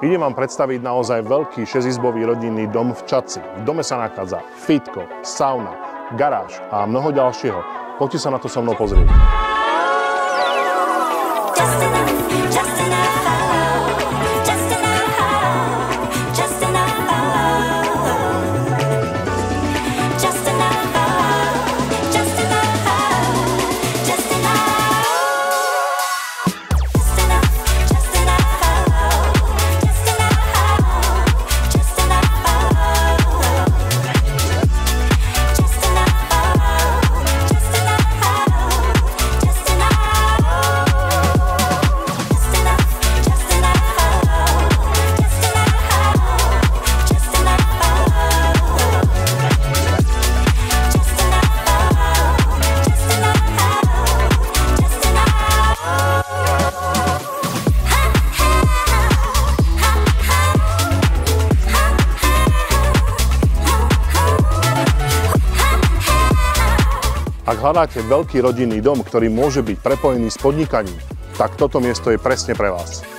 Idem vám predstaviť naozaj veľký 6-izbový rodinný dom v Čadci. V dome sa nachádza fitko, sauna, garáž a mnoho ďalšieho. Poďte sa na to so mnou pozrieť. Ak hľadáte veľký rodinný dom, ktorý môže byť prepojený s podnikaním, tak toto miesto je presne pre vás.